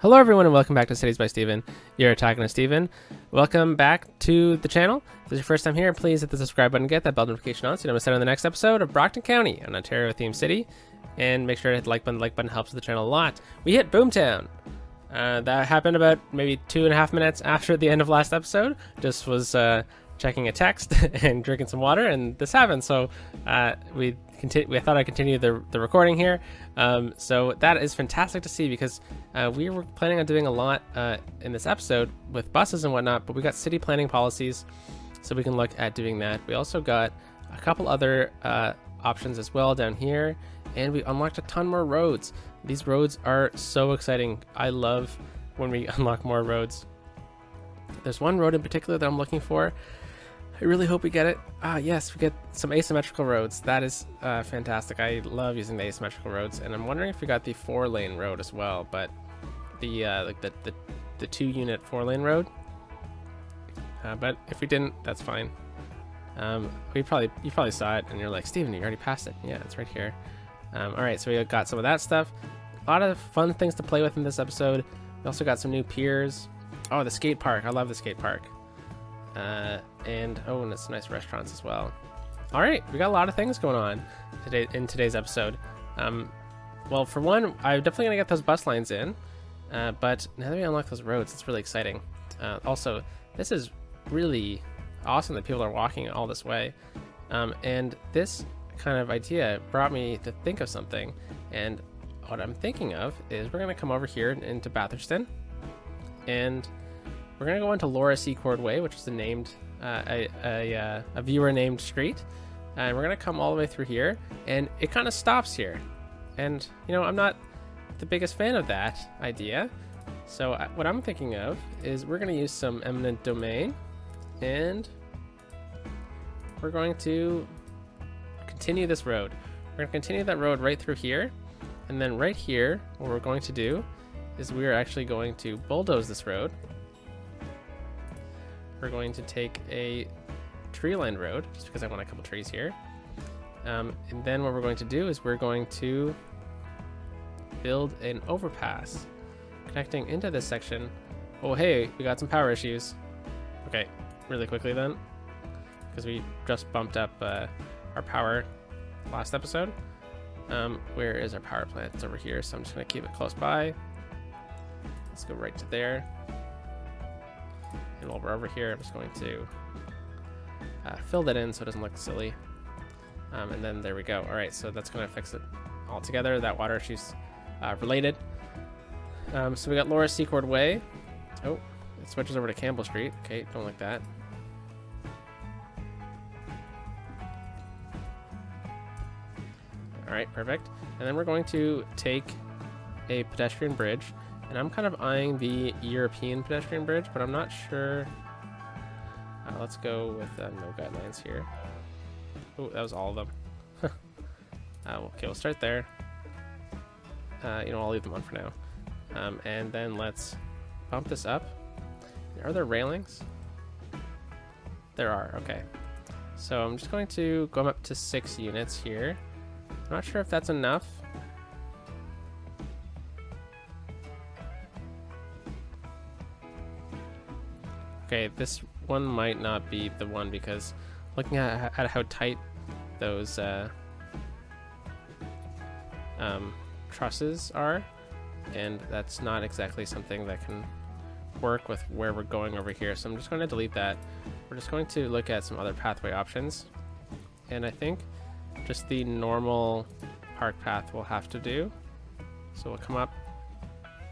Hello everyone and welcome back to Cities by Steven. You're talking to Steven. Welcome back to the channel. If this is your first time here, please hit the subscribe button and get that bell notification on so you don't miss out on the next episode of Brockton County, an Ontario themed city. And make sure to hit the like button. The like button helps the channel a lot. We hit Boomtown. That happened about maybe 2.5 minutes after the end of last episode. Just was checking a text and drinking some water, and this happened. So we thought I'd continue the recording here. So that is fantastic to see because we were planning on doing a lot in this episode with buses and whatnot, but we got city planning policies, so we can look at doing that. We also got a couple other options as well down here, and we unlocked a ton more roads. These roads are so exciting. I love when we unlock more roads. There's one road in particular that I'm looking for. I really hope we get it. Yes, we get some asymmetrical roads. That is fantastic. I love using the asymmetrical roads, and I'm wondering if we got the 4-lane road as well, but the like the 2-unit 4-lane road. But if we didn't, that's fine. You probably saw it and you're like, Steven, you already passed it. Yeah, it's right here. All right, so we got some of that stuff. A lot of fun things to play with in this episode. We also got some new piers. Oh, the skate park. I love the skate park. And it's nice restaurants as well. All right, we got a lot of things going on today in today's episode. Well, for one, I'm definitely gonna get those bus lines in. But now that we unlock those roads, it's really exciting. Also, this is really awesome that people are walking all this way. And this kind of idea brought me to think of something. And what I'm thinking of is we're gonna come over here into Batherston, and we're gonna go into Laura Secord Way, which is a named a viewer named street, and we're gonna come all the way through here, and it kind of stops here. And you know, I'm not the biggest fan of that idea, so what I'm thinking of is we're gonna use some eminent domain, and we're going to continue this road. We're gonna continue that road right through here, and then right here, what we're going to do is we're actually going to bulldoze this road. We're going to take a tree-lined road, just because I want a couple trees here. And then what we're going to do is we're going to build an overpass connecting into this section. Oh, hey, we got some power issues. Okay, really quickly then, because we just bumped up our power last episode. Where is our power plant? It's over here, so I'm just going to keep it close by. Let's go right to there. And while we're over here, I'm just going to fill that in so it doesn't look silly. And then there we go. All right, so that's going to fix it all together. That water issue's related. So we got Laura Secord Way. Oh, it switches over to Campbell Street. Okay, don't like that. All right, perfect. And then we're going to take a pedestrian bridge. And I'm kind of eyeing the European pedestrian bridge, but I'm not sure. Let's go with no guidelines here. Oh, that was all of them. Okay, we'll start there. I'll leave them on for now. And then let's bump this up. Are there railings? There are, okay. So I'm just going to go up to 6 units here. I'm not sure if that's enough. Okay, this one might not be the one because looking at how tight those trusses are, and that's not exactly something that can work with where we're going over here. So I'm just going to delete that. We're just going to look at some other pathway options. And I think just the normal park path will have to do. So we'll come up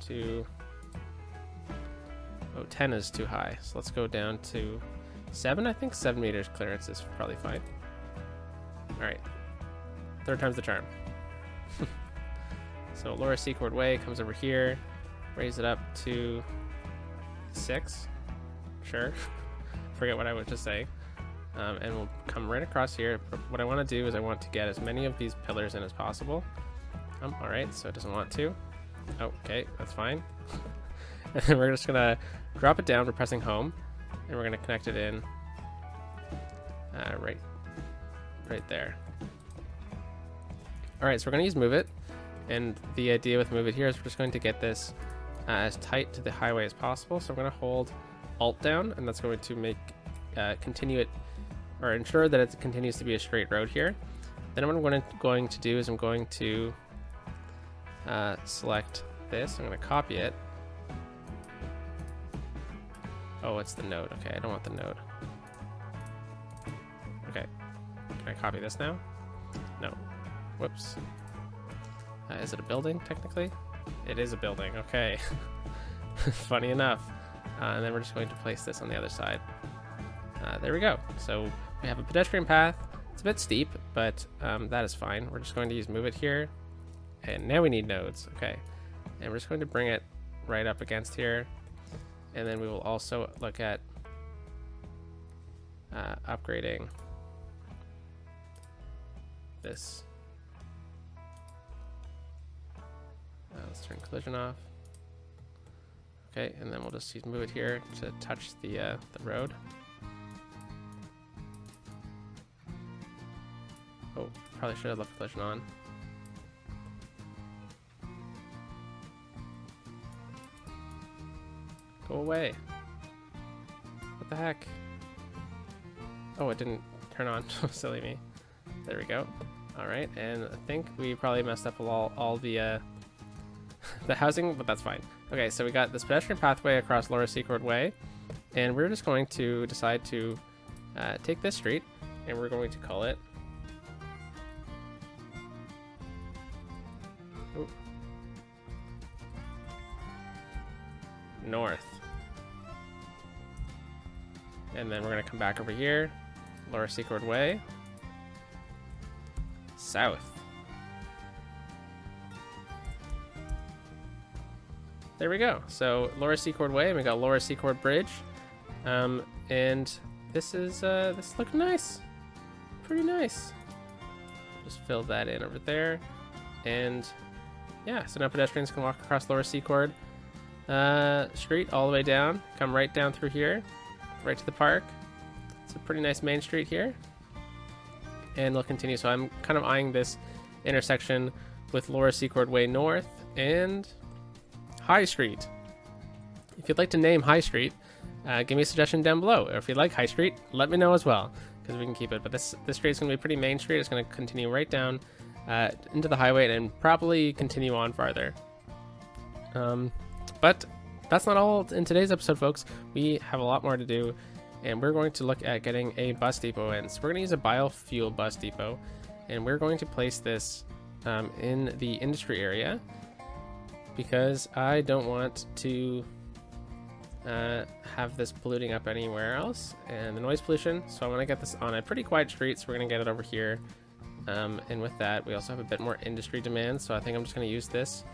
to... Oh, 10 is too high, so let's go down to 7. I think 7 meters clearance is probably fine. All right, third time's the charm. So Laura Secord Way comes over here, raise it up to 6. Sure, forget what I was just saying. And we'll come right across here. What I want to do is I want to get as many of these pillars in as possible. All right, so it doesn't want to. Oh, okay, that's fine. And then we're just gonna drop it down for pressing home, and we're gonna connect it in right there. All right, so we're gonna use Move It, and the idea with Move It here is we're just going to get this as tight to the highway as possible. So I'm going to hold Alt down, and that's going to make continue it, or ensure that it continues to be a straight road here. Then what I'm going to do is I'm going to select this. I'm going to copy it. Oh, it's the node. Okay, I don't want the node. Okay, can I copy this now? No. Whoops. Is it a building, technically? It is a building, okay. Funny enough. And then we're just going to place this on the other side. There we go. So we have a pedestrian path. It's a bit steep, but that is fine. We're just going to use move it here. And now we need nodes, okay. And we're just going to bring it right up against here. And then we will also look at upgrading this. Let's turn collision off. Okay, and then we'll just use move it here to touch the road. Oh, probably should have left collision on. Go away. What the heck? Oh, it didn't turn on. Silly me. There we go. All right, and I think we probably messed up all the the housing, but that's fine. Okay, so we got this pedestrian pathway across Lower Secord Way, and we're just going to decide to take this street, and we're going to call it North. And then we're going to come back over here, Lower Secord Way, South. There we go. So Lower Secord Way, and we got Lower Secord Bridge, and this is looking nice, pretty nice. Just fill that in over there, and yeah. So now pedestrians can walk across Lower Secord Street all the way down, come right down through here, right to the park. It's a pretty nice main street here, and they'll continue. So I'm kind of eyeing this intersection with Lower Secord Way North and High Street. If you'd like to name High Street, give me a suggestion down below. Or if you like High Street, let me know as well, because we can keep it. But this street is going to be pretty main street. It's going to continue right down into the highway and probably continue on farther. But that's not all in today's episode, folks. We have a lot more to do, and we're going to look at getting a bus depot in. So we're going to use a biofuel bus depot, and we're going to place this in the industry area, because I don't want to have this polluting up anywhere else, and the noise pollution. So I want to get this on a pretty quiet street, so we're going to get it over here. And with that, we also have a bit more industry demand, so I think I'm just going to use this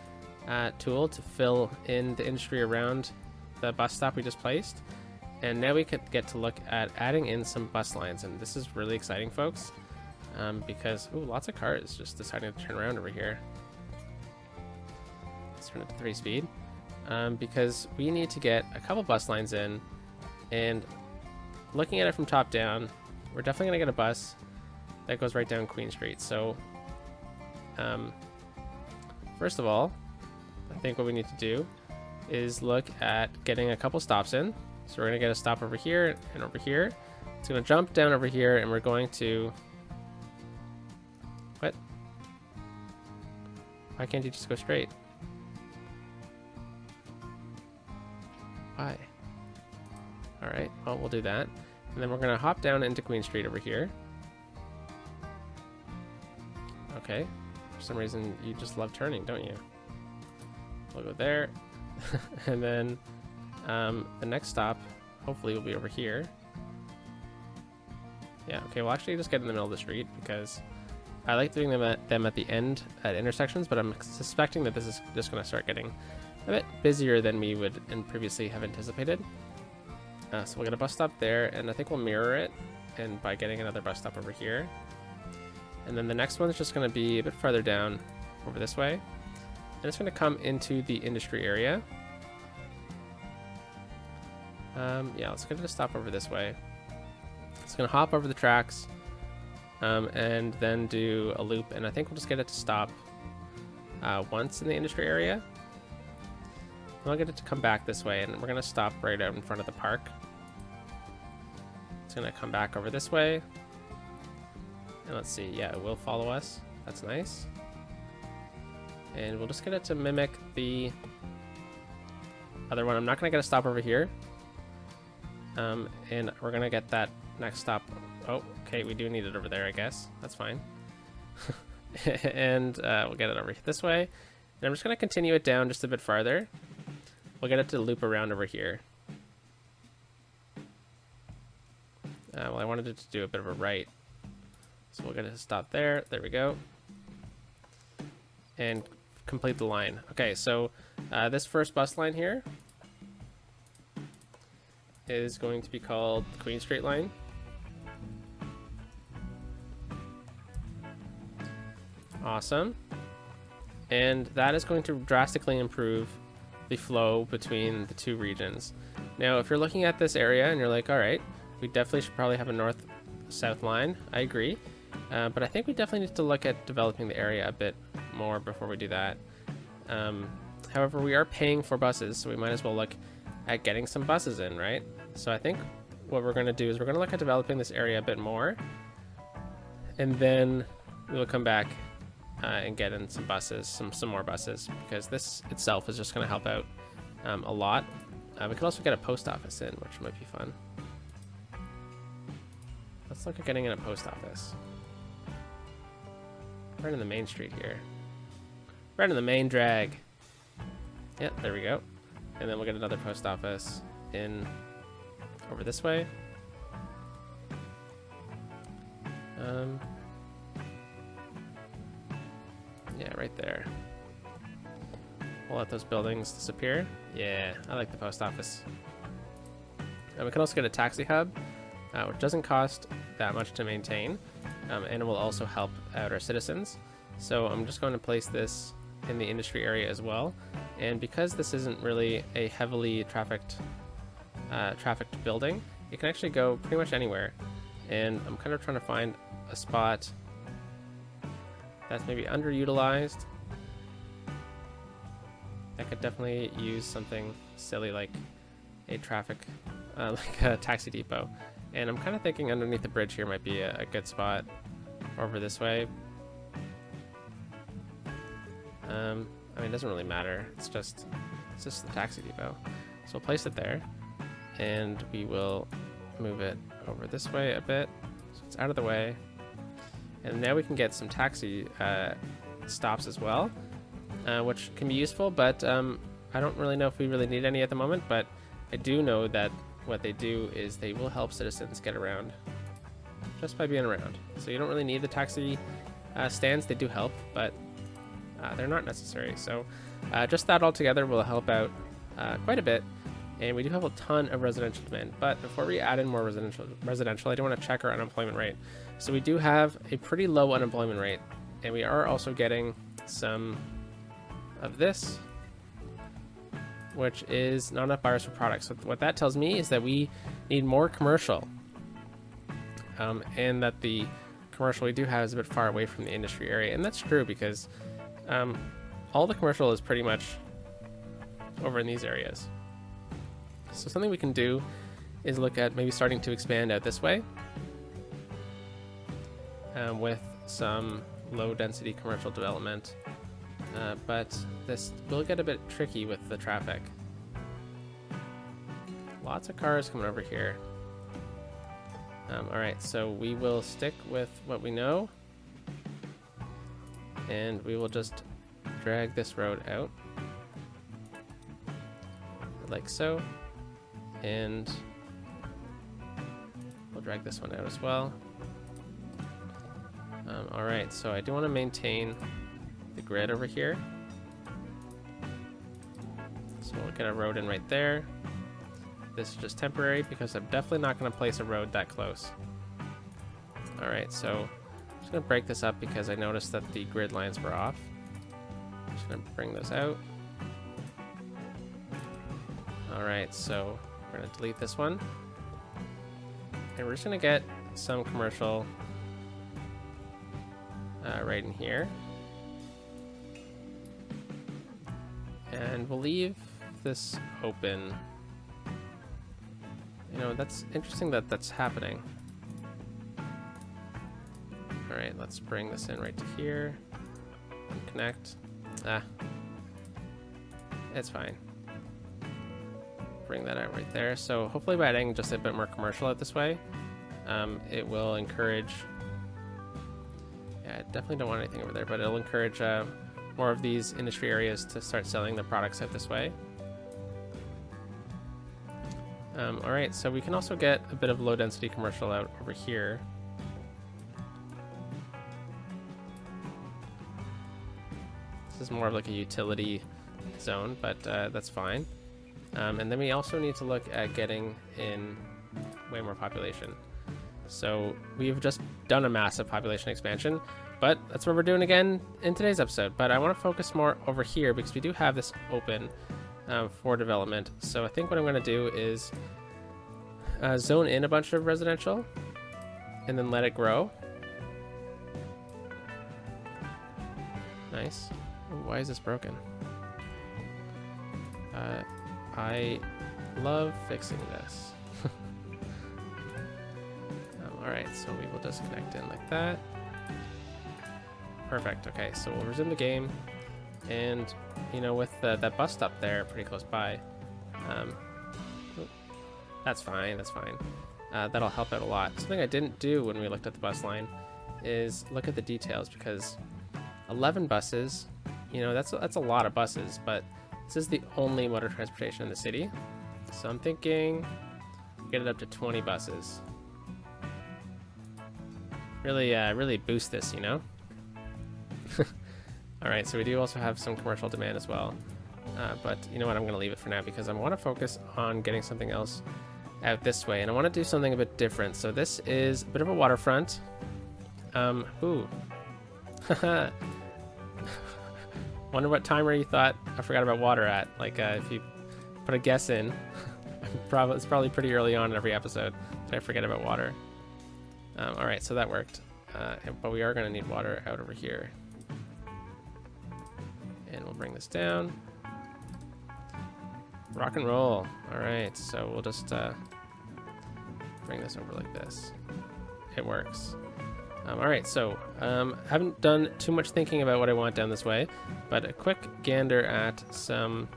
tool to fill in the industry around the bus stop we just placed. And now we could get to look at adding in some bus lines, and this is really exciting, folks, because lots of cars just deciding to turn around over here. Let's turn it to 3 speed, because we need to get a couple bus lines in. And looking at it from top down, we're definitely gonna get a bus that goes right down Queen Street. So first of all, I think what we need to do is look at getting a couple stops in. So we're gonna get a stop over here and over here. It's gonna jump down over here, and we're going to, what? Why can't you just go straight? Why? All right, well, we'll do that. And then we're gonna hop down into Queen Street over here. Okay, for some reason you just love turning, don't you? We'll go there. And then the next stop hopefully will be over here. Yeah, okay, we'll actually just get in the middle of the street, because I like doing them at the end at intersections, but I'm suspecting that this is just going to start getting a bit busier than we would previously have anticipated. So we'll get a bus stop there, and I think we'll mirror it and by getting another bus stop over here. And then the next one is just going to be a bit farther down over this way, and it's going to come into the industry area. Yeah, let's get it to stop over this way. It's going to hop over the tracks, and then do a loop, and I think we'll just get it to stop once in the industry area. I'll get it to come back this way, and we're going to stop right out in front of the park. It's going to come back over this way. And let's see, yeah, it will follow us. That's nice. And we'll just get it to mimic the other one. I'm not going to get a stop over here. And we're going to get that next stop. Oh, okay, we do need it over there, I guess. That's fine. And we'll get it over this way. And I'm just going to continue it down just a bit farther. We'll get it to loop around over here. Well, I wanted it to do a bit of a right. So we'll get it to stop there. There we go. And complete the line. Okay, so this first bus line here is going to be called the Queen Street line. Awesome. And that is going to drastically improve the flow between the two regions. Now, if you're looking at this area and you're like, all right, we definitely should probably have a north-south line. I agree. But I think we definitely need to look at developing the area a bit more before we do that. However, we are paying for buses, so we might as well look at getting some buses in, right? So I think what we're going to do is we're going to look at developing this area a bit more, and then we will come back and get in some buses, some more buses, because this itself is just going to help out a lot. We could also get a post office in, which might be fun. Let's look at getting in a post office. Right in the main street here. Right in the main drag. Yep, there we go. And then we'll get another post office in over this way. Yeah, right there. We'll let those buildings disappear. Yeah, I like the post office. We can also get a taxi hub, which doesn't cost that much to maintain, and it will also help out our citizens. So I'm just going to place this in the industry area as well. And because this isn't really a heavily trafficked building, it can actually go pretty much anywhere. And I'm kind of trying to find a spot that's maybe underutilized. I could definitely use something silly like a like a taxi depot. And I'm kind of thinking underneath the bridge here might be a good spot over this way. I mean, it doesn't really matter. It's just the taxi depot. So we'll place it there, and we will move it over this way a bit, so it's out of the way. And now we can get some taxi stops as well, which can be useful, but I don't really know if we really need any at the moment, but I do know that what they do is they will help citizens get around just by being around. So you don't really need the taxi stands. They do help, but they're not necessary. So just that all together will help out quite a bit. And we do have a ton of residential demand. But before we add in more residential, I do want to check our unemployment rate. So we do have a pretty low unemployment rate, and we are also getting some of this, which is not enough buyers for products. So what that tells me is that we need more commercial, and that the commercial we do have is a bit far away from the industry area. And that's true because all the commercial is pretty much over in these areas. So something we can do is look at maybe starting to expand out this way with some low density commercial development. But this will get a bit tricky with the traffic. Lots of cars coming over here. All right, so we will stick with what we know, and we will just drag this road out like so, and we'll drag this one out as well. All right, so I do want to maintain the grid over here, so we'll get a road in right there. This is just temporary because I'm definitely not going to place a road that close. All right, so I'm just going to break this up because I noticed that the grid lines were off. I'm just going to bring those out. All right, so we're going to delete this one, and we're just going to get some commercial right in here, and we'll leave this open. You know, that's interesting that that's happening. All right, let's bring this in right to here and connect. It's fine. Bring that out right there. So hopefully by adding just a bit more commercial out this way, it will encourage, I definitely don't want anything over there, but it'll encourage more of these industry areas to start selling the products out this way. All right, so we can also get a bit of low density commercial out over here. This is more of like a utility zone, but that's fine. And then we also need to look at getting in way more population. So we've just done a massive population expansion, but that's what we're doing again in today's episode. But I want to focus more over here because we do have this open for development. So I think what I'm going to do is zone in a bunch of residential and then let it grow. Nice. Ooh, why is this broken? I love fixing this. All right, so we will just connect in like that. Perfect. Okay, so we'll resume the game, and you know, with that bus stop there pretty close by, that's fine. That's fine. That'll help out a lot. Something I didn't do when we looked at the bus line is look at the details, because 11 buses, you know, that's a lot of buses, but this is the only mode of transportation in the city. So I'm thinking get it up to 20 buses. Really boost this, you know? All right, so we do also have some commercial demand as well. But you know what, I'm gonna leave it for now because I wanna focus on getting something else out this way, and I wanna do something a bit different. So this is a bit of a waterfront. Ooh. Wonder what timer you thought I forgot about water at. Like, if you put a guess in, it's probably pretty early on in every episode that I forget about water. All right, so that worked. But we are going to need water out over here. And we'll bring this down. Rock and roll. All right, so we'll just bring this over like this. It works. All right, so haven't done too much thinking about what I want down this way, but a quick gander at some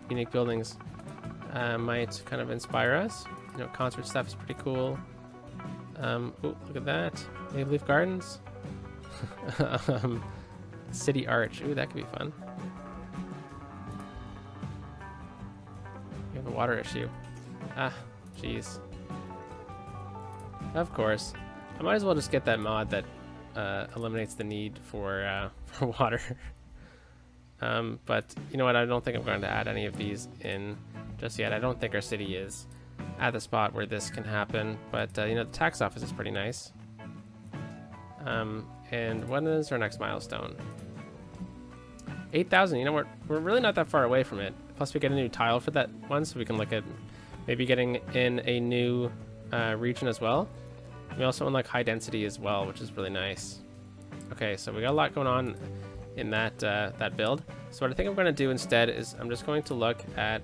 unique buildings might kind of inspire us. You know, concert stuff is pretty cool. Ooh, look at that. Maple Leaf Gardens. City Arch. Ooh, that could be fun. We have a water issue. Ah, jeez. Of course. I might as well just get that mod that eliminates the need for water. But you know what? I don't think I'm going to add any of these in just yet. I don't think our city is at the spot where this can happen. But you know, the tax office is pretty nice. And when is our next milestone? 8,000. You know, we're really not that far away from it. Plus, we get a new tile for that one, so we can look at maybe getting in a new region as well. We also unlock high density as well, which is really nice. Okay, so we got a lot going on in that that build. So what I think I'm going to do instead is I'm just going to look at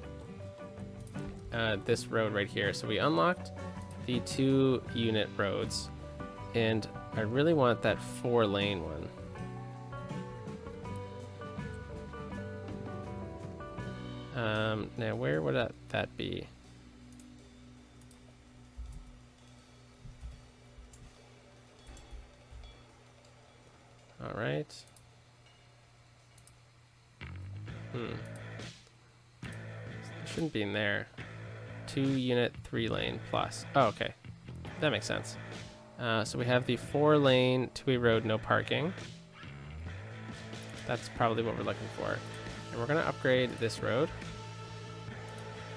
this road right here. So we unlocked the 2-unit roads, and I really want that 4-lane one. Now where would that be? All right. It shouldn't be in there. 2-unit, 3-lane plus. Oh, okay. That makes sense. So we have the 4-lane, 2-way road, no parking. That's probably what we're looking for. And we're going to upgrade this road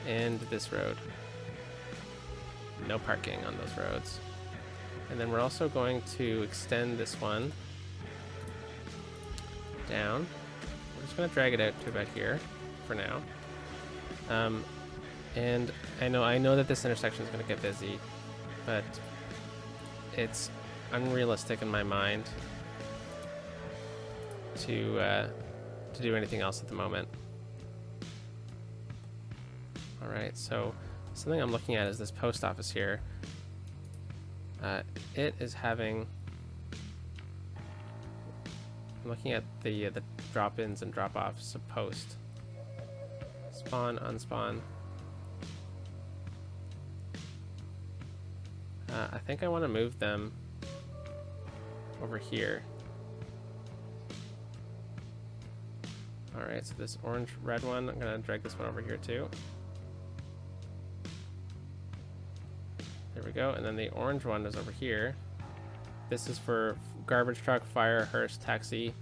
and this road. No parking on those roads. And then we're also going to extend this one down. We're just going to drag it out to about here for now. And I know that this intersection is going to get busy, but it's unrealistic in my mind to do anything else at the moment. All right, so something I'm looking at is this post office here. It is having... I'm looking at the drop-ins and drop-offs of post. Spawn, unspawn. I think I want to move them over here. Alright, so this orange-red one, I'm going to drag this one over here too. There we go, and then the orange one is over here. This is for garbage truck, fire, hearse, taxi.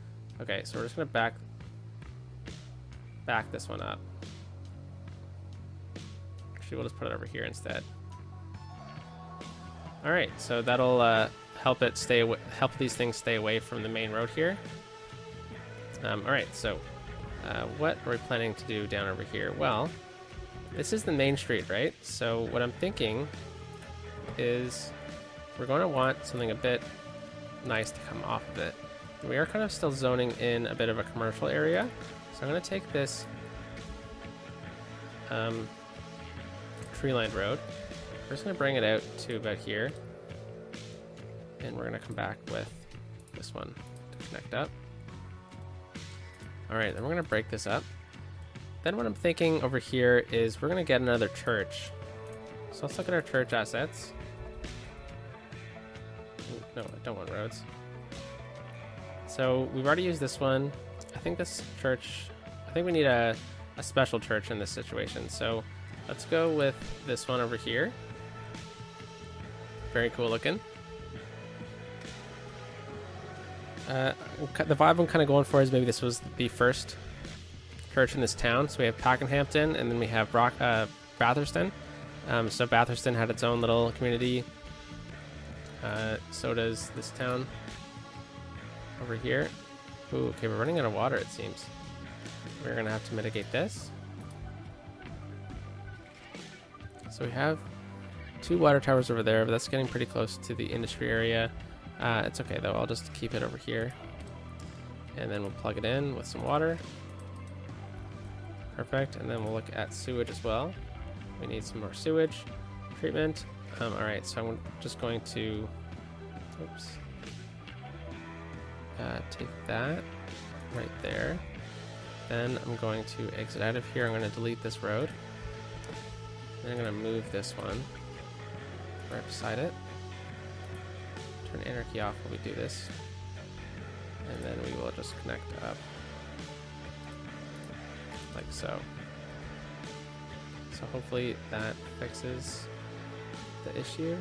Okay, so we're just going to back this one up. Actually, we'll just put it over here instead. All right, so that'll help these things stay away from the main road here. All right, so what are we planning to do down over here? Well, this is the main street, right? So what I'm thinking is we're going to want something a bit nice to come off of it. We are kind of still zoning in a bit of a commercial area, so I'm going to take this tree-lined road. We're just going to bring it out to about here, and we're going to come back with this one to connect up. All right, then we're going to break this up. Then what I'm thinking over here is we're going to get another church. So let's look at our church assets. No, I don't want roads. So we've already used this one. I think this church, I think we need a special church in this situation. So let's go with this one over here. Very cool looking. The vibe I'm kind of going for is maybe this was the first church in this town. So we have Pakenhampton, and then we have Batherston. So Batherston had its own little community. So does this town over here. Ooh, okay, we're running out of water, it seems. We're going to have to mitigate this. So we have 2 water towers over there, but that's getting pretty close to the industry area. It's okay though, I'll just keep it over here. And then we'll plug it in with some water. Perfect, and then we'll look at sewage as well. We need some more sewage treatment. Alright, so I'm just going to, oops, take that right there. Then I'm going to exit out of here. I'm going to delete this road. Then I'm going to move this one right beside it. Turn anarchy off while we do this. And then we will just connect up like so. So hopefully that fixes the issue.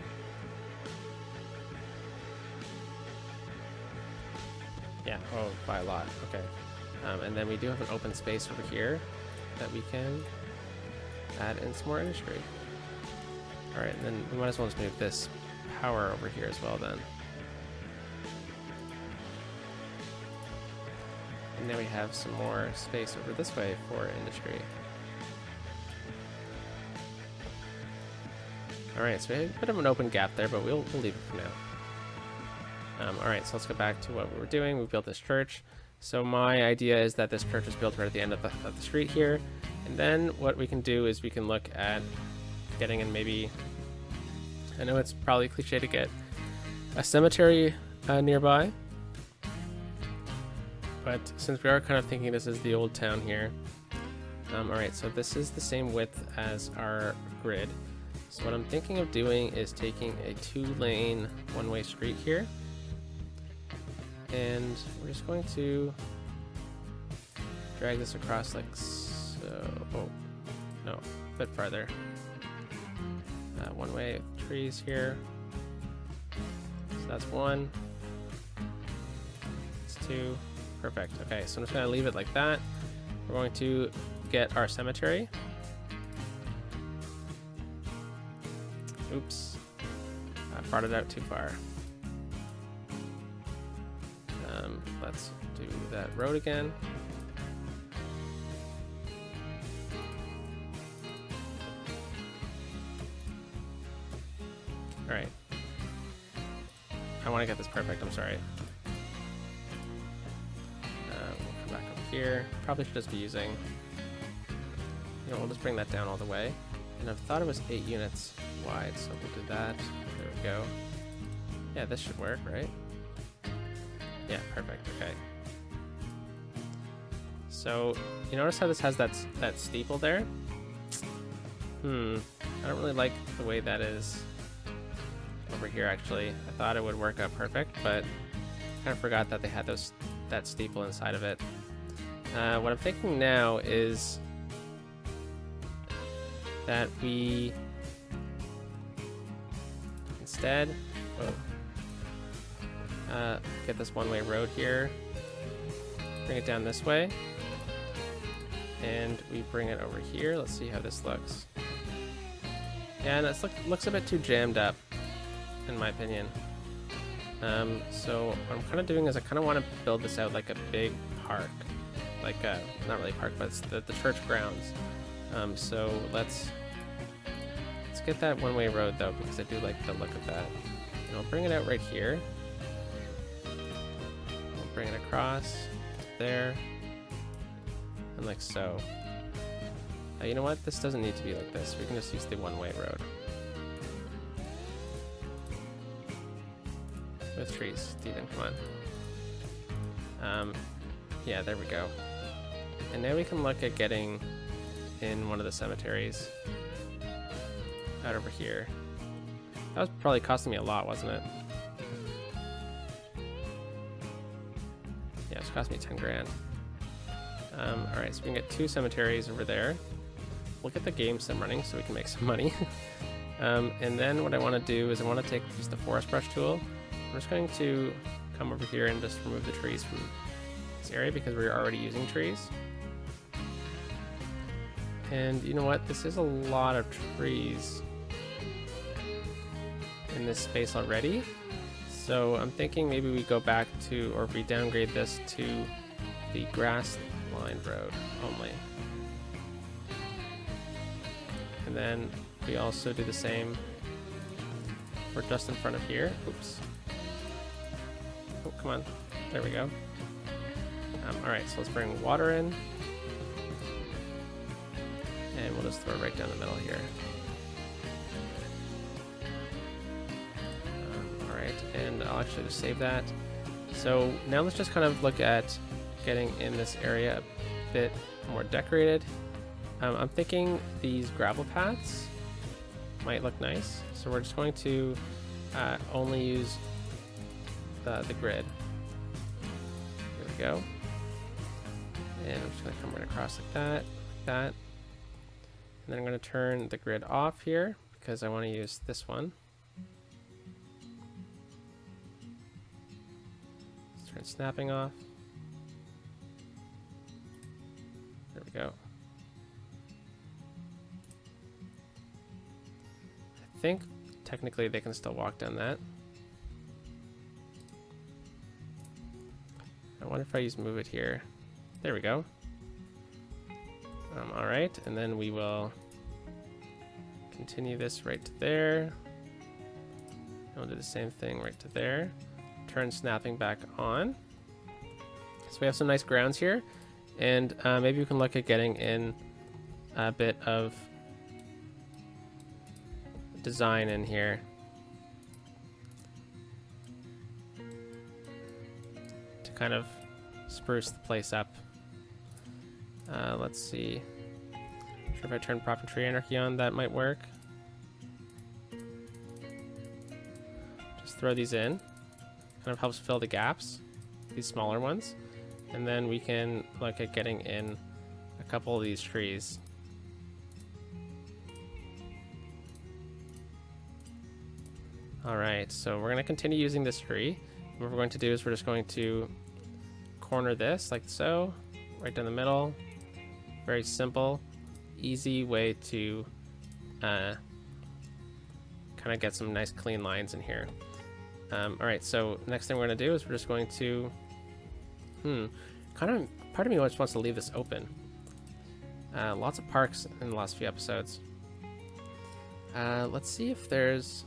Yeah, oh, by a lot, okay. And then we do have an open space over here that we can add in some more industry. All right, and then we might as well just move this power over here as well then. And now we have some more space over this way for industry. All right, so we have a bit of an open gap there, but we'll leave it for now. All right, so let's go back to what we were doing. We built this church. So my idea is that this church is built right at the end of the street here. And then what we can do is we can look at getting in maybe, I know it's probably cliche to get a cemetery nearby, but since we are kind of thinking this is the old town here. All right, so this is the same width as our grid. So what I'm thinking of doing is taking a 2-lane one-way street here. And we're just going to drag this across like so. Oh, no, a bit farther. One way with trees here. So that's 1. It's 2. Perfect. Okay, so I'm just going to leave it like that. We're going to get our cemetery. Oops. I brought it out too far. Let's do that road again. All right. I want to get this perfect. I'm sorry. We'll come back up here. Probably should just be using, we'll just bring that down all the way. And I thought it was 8 units wide, so we'll do that. There we go. Yeah, this should work, right? Yeah, perfect. Okay. So you notice how this has that steeple there? I don't really like the way that is over here, actually. I thought it would work out perfect, but kind of forgot that they had that steeple inside of it. What I'm thinking now is that we instead get this one-way road here, bring it down this way, and we bring it over here. Let's see how this looks. Yeah, and this looks a bit too jammed up, in my opinion. So what I'm kind of doing is I kind of want to build this out like a big park, like not really a park, but it's the church grounds. So let's get that one-way road though, because I do like the look of that. And I'll bring it out right here. I'll bring it across there, and like so. You know what? This doesn't need to be like this. We can just use the one-way road. With trees, Steven, come on. Yeah, there we go. And now we can look at getting in one of the cemeteries out over here. That was probably costing me a lot, wasn't it? Yeah, it's cost me 10 grand. Alright, so we can get 2 cemeteries over there. We'll get the game sim running so we can make some money. And then what I want to do is I want to take just the forest brush tool. I'm just going to come over here and just remove the trees from this area because we're already using trees. And you know what? This is a lot of trees in this space already. So I'm thinking maybe we go back to, or we downgrade this to the grass lined road only. And then we also do the same for just in front of here. Oops. Oh, come on. There we go. Alright, so let's bring water in. And we'll just throw it right down the middle here. Alright, and I'll actually just save that. So now let's just kind of look at getting in this area a bit more decorated. I'm thinking these gravel paths might look nice. So we're just going to only use the grid. There we go. And I'm just going to come right across like that. And then I'm going to turn the grid off here because I want to use this one. Let's turn snapping off. There we go. I think technically they can still walk down that. I wonder if I use move it here. There we go. Alright, and then we will continue this right to there. And we'll do the same thing right to there. Turn snapping back on. So we have some nice grounds here. And maybe we can look at getting in a bit of design in here. To kind of spruce the place up. Let's see. I'm sure if I turn Prop and Tree Anarchy on, that might work. Just throw these in. Kind of helps fill the gaps, these smaller ones. And then we can look at getting in a couple of these trees. Alright, so we're going to continue using this tree. What we're going to do is we're just going to corner this like so, right down the middle. Very simple, easy way to kind of get some nice clean lines in here. Alright, so next thing we're going to do is we're just going to kind of, part of me just wants to leave this open. Lots of parks in the last few episodes. Let's see if there's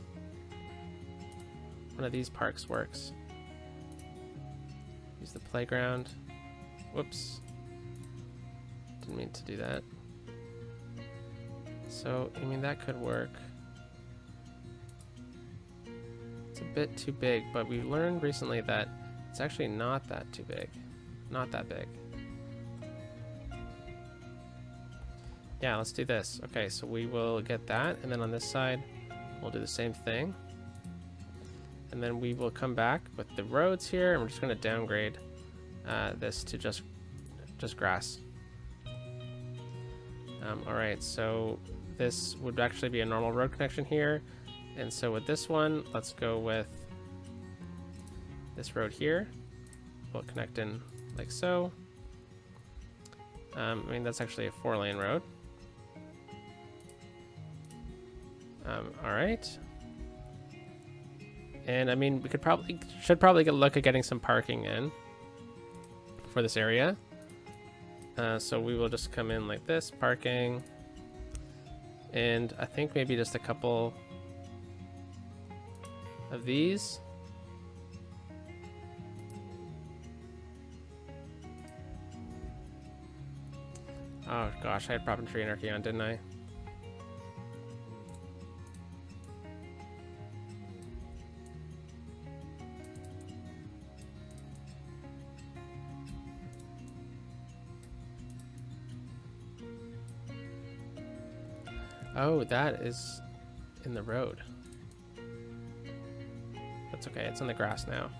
one of these parks works. Use the playground. Whoops. Didn't mean to do that. So, I mean, that could work. It's a bit too big, but we learned recently that it's actually not that too big. Not that big. Yeah, let's do this. Okay, so we will get that, and then on this side, we'll do the same thing. And then we will come back with the roads here, and we're just going to downgrade this to just grass. All right, so this would actually be a normal road connection here. And so with this one, let's go with this road here. We'll connect in like so. I mean, that's actually a 4-lane road. All right. And I mean, we should probably look at getting some parking in for this area. So we will just come in like this, parking. And I think maybe just a couple of these. Oh gosh, I had Brockton tree anarchy on, didn't I? Oh, that is in the road. That's okay, it's in the grass now.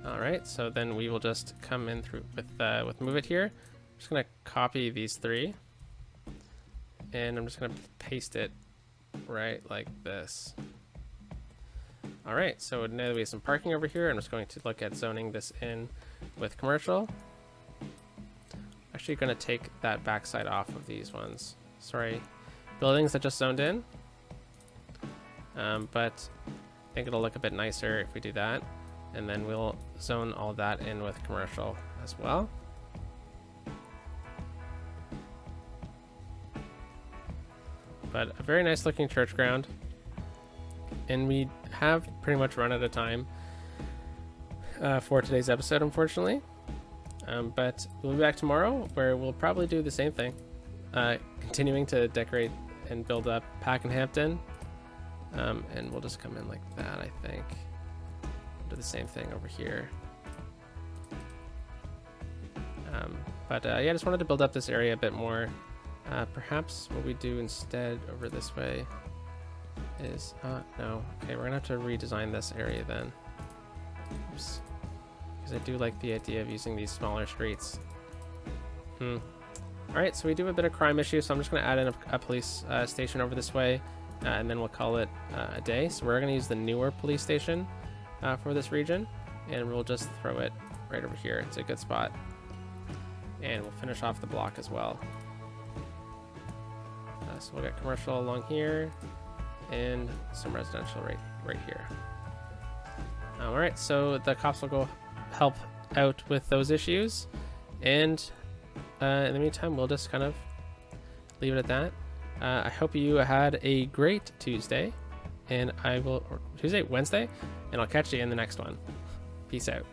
All right, so then we will just come in through with move it here. I'm just gonna copy these 3, and I'm just gonna paste it right like this. All right, so now that we have some parking over here, I'm just going to look at zoning this in with commercial. Actually going to take that backside off of these ones. Sorry, buildings that just zoned in. But I think it'll look a bit nicer if we do that. And then we'll zone all that in with commercial as well. But a very nice looking church ground. And we have pretty much run out of time for today's episode, unfortunately. But we'll be back tomorrow where we'll probably do the same thing. Continuing to decorate and build up Pakenhampton. And we'll just come in like that, I think. Do the same thing over here. Yeah, I just wanted to build up this area a bit more. Perhaps what we do instead over this way is... no. Okay, we're going to have to redesign this area then. Oops. Because I do like the idea of using these smaller streets. Alright, so we do have a bit of crime issue, so I'm just going to add in a police station over this way, and then we'll call it a day. So we're going to use the newer police station for this region, and we'll just throw it right over here. It's a good spot. And we'll finish off the block as well. So we'll get commercial along here, and some residential right here. Alright, so the cops will go help out with those issues, and in the meantime we'll just kind of leave it at that. I hope you had a great Tuesday, and Wednesday, and I'll catch you in the next one. Peace out.